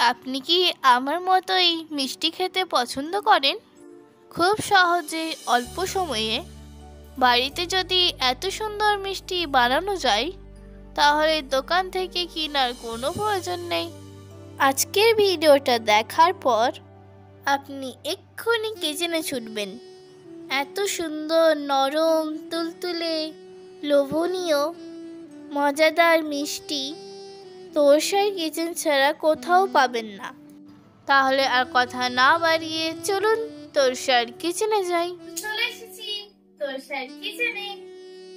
আপনি কি আমার মতোই মিষ্টি খেতে পছন্দ করেন? খুব সহজে অল্প সময়ে বাড়িতে যদি এত সুন্দর মিষ্টি বানানো যায়, তাহলে দোকান থেকে কেনার কোনো প্রয়োজন নেই। আজকের ভিডিওটা দেখার পর আপনি এক্ষুনি কিচেনে ছুটবেন। এত সুন্দর, নরম, তুলতুলে, লোভনীয়, মজাদার মিষ্টি তোরসার কিচেন ছাড়া কোথাও পাবেন না। তাহলে আর কথা না বাড়িয়ে চলুন তোরসার কিচেনে যাই। চলে এসেছি তোরসার কিচেনে।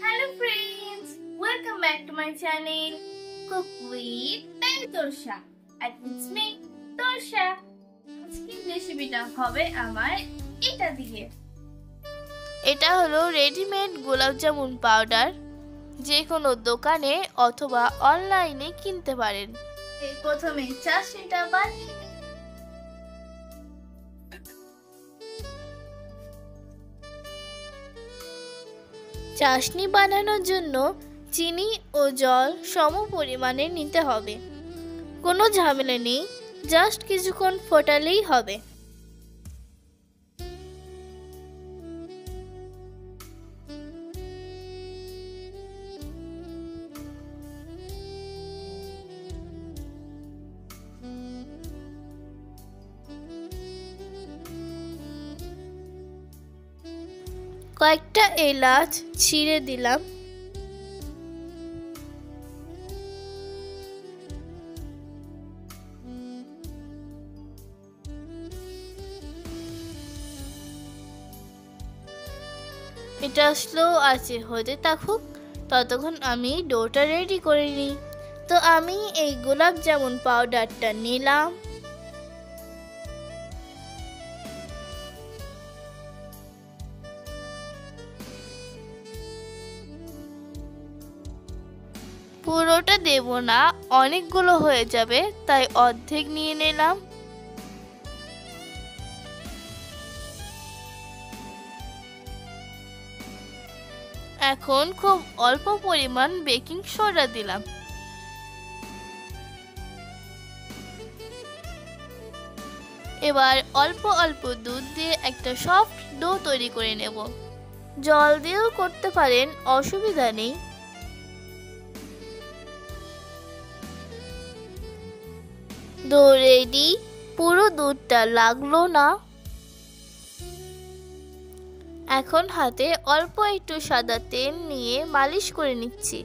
Hello friends, welcome back to my channel cook with Torsa. and it's me Torsa. আজকের রেসিপিটা হবে আমার এটা দিয়ে। এটা হলো রেডিমেড গোলাপ জামুন পাউডার, যে কোনো দোকানে অথবা অনলাইনে কিনতে পারেন। প্রথমে চাশনিটা বানিয়ে নিই। চাশনি বানানোর জন্য চিনি ও জল সম পরিমাণে নিতে হবে। কোনো ঝামেলা নেই, জাস্ট কিছুক্ষণ ফোটালেই হবে। কয়েকটা এলাচ ছিঁড়ে দিলাম। এটা স্লো আছে হতে থাকুক, ততক্ষণ আমি ডোটা রেডি করে নিই। তো আমি এই গোলাপ জামুন পাউডারটা নিলাম। পুরোটা দেব না, অনেকগুলো হয়ে যাবে, তাই অর্ধেক নিয়ে নিলাম। এখন খুব অল্প পরিমাণ বেকিং সোডা দিলাম। এবার অল্প অল্প দুধ দিয়ে একটা সফট ডো তৈরি করে নেব। জল দিয়েও করতে পারেন, অসুবিধা নেই। Dough ready. পুরো দুধটা লাগলো না। এখন হাতে অল্প একটু সাদা তেল নিয়ে মালিশ করে নিচ্ছি।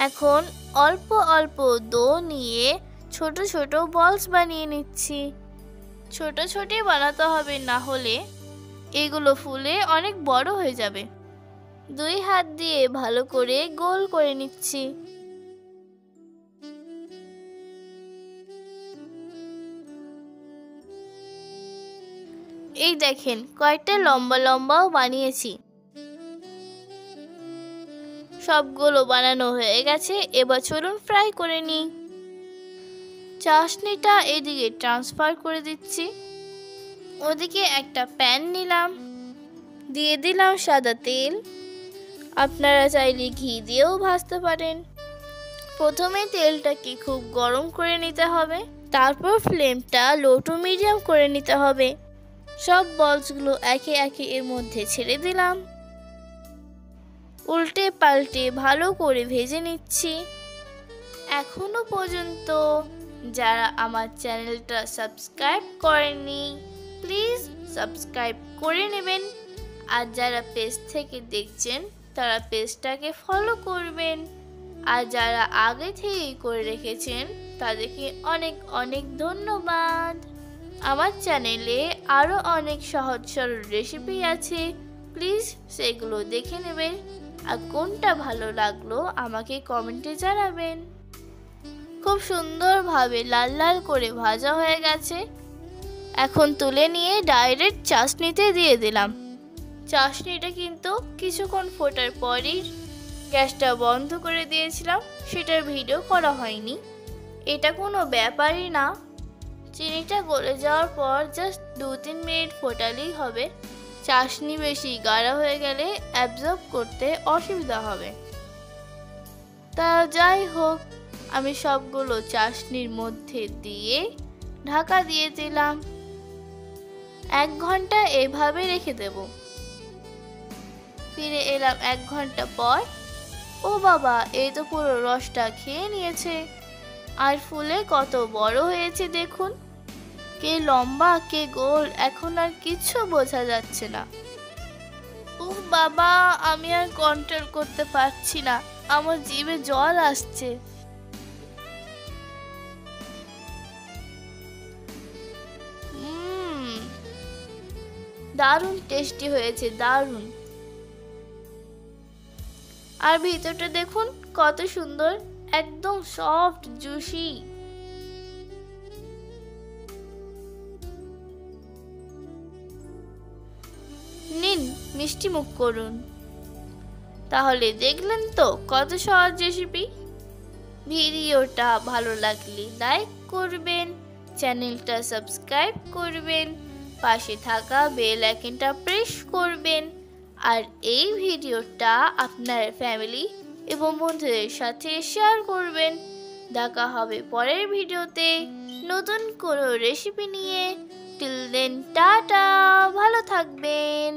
এখন অল্প অল্প ডো নিয়ে ছোট ছোট বলস বানিয়ে নিচ্ছি। ছোট ছোটই বানাতে হবে, না হলে এগুলো ফুলে অনেক বড় হয়ে যাবে। দুই হাত দিয়ে ভালো করে গোল করে নিচ্ছি। এই দেখেন, কয়েকটা লম্বা লম্বাও বানিয়েছি। সবগুলো বানানো হয়ে গেছে, এবার চলুন ফ্রাই করে নিই। চাশনিটা এদিকে ট্রান্সফার করে দিচ্ছি। ওদিকে একটা প্যান নিলাম, দিয়ে দিলাম সাদা তেল। আপনারা চাইলে ঘি দিয়েও ভাজতে পারেন। প্রথমে তেলটাকে খুব গরম করে নিতে হবে, তারপর ফ্লেমটা লো টু মিডিয়াম করে নিতে হবে। সব বলসগুলো একে একে এর মধ্যে ছেড়ে দিলাম। উল্টে পাল্টে ভালো করে ভেজে নিচ্ছি। এখনো পর্যন্ত যারা আমার চ্যানেলটা সাবস্ক্রাইব করেননি, প্লিজ সাবস্ক্রাইব করে নেবেন। আর যারা পেজ থেকে দেখছেন, তারা পেজটাকে ফলো করবেন। আর যারা আগে থেকেই করে রেখেছেন, তাদেরকে অনেক অনেক ধন্যবাদ। আমার চ্যানেলে আরও অনেক সহজ সরল রেসিপি আছে, প্লিজ সেগুলো দেখে নেবেন। আর কোনটা ভালো লাগলো আমাকে কমেন্টে জানাবেন। খুব সুন্দরভাবে লাল লাল করে ভাজা হয়ে গেছে। এখন তুলে নিয়ে ডাইরেক্ট চাশনিতে দিয়ে দিলাম। চাশনিটা কিন্তু কিছুক্ষণ ফোটার পরই গ্যাসটা বন্ধ করে দিয়েছিলাম, সেটার ভিডিও করা হয়নি। এটা কোনো ব্যাপারই না, চিনিটা গলে যাওয়ার পর জাস্ট 2-3 মিনিট ফোটালেই হবে। চাশনি বেশি গাঢ় হয়ে গেলে অ্যাবজর্ব করতে অসুবিধা হবে। তা যাই হোক, আমি সবগুলো চাশনির মধ্যে দিয়ে ঢাকা দিয়ে দিলাম। 1 ঘন্টা এভাবে রেখে দেব। ফিরে এলাম 1 ঘন্টা পর। ও বাবা, এই তো পুরো রসটা খেয়ে নিয়েছে। আর ফুলে কত বড় হয়েছে দেখুন, কে লম্বা কে গোল এখন আর কিছু বোঝা যাচ্ছে না। উফ বাবা, আমি আর কন্ট্রোল করতে পারছি না, আমার জিভে জল আসছে। দারুণ টেস্টি হয়েছে, দারুণ। আর ভিতরটা দেখুন কত সুন্দর, একদম সফট জুসি। নিন, মিষ্টি মুখ করুন। তাহলে দেখলেন তো কত সহজ রেসিপি। ভিডিওটা ভালো লাগলে লাইক করবেন, চ্যানেলটা সাবস্ক্রাইব করবেন, পাশে থাকা বেল আইকনটা প্রেস করবেন। আর এই ভিডিওটা আপনার ফ্যামিলি এবং বন্ধুদের সাথে শেয়ার করবেন। দেখা হবে পরের ভিডিওতে নতুন কোনো রেসিপি নিয়ে। টিল দেন টাটা, ভালো থাকবেন।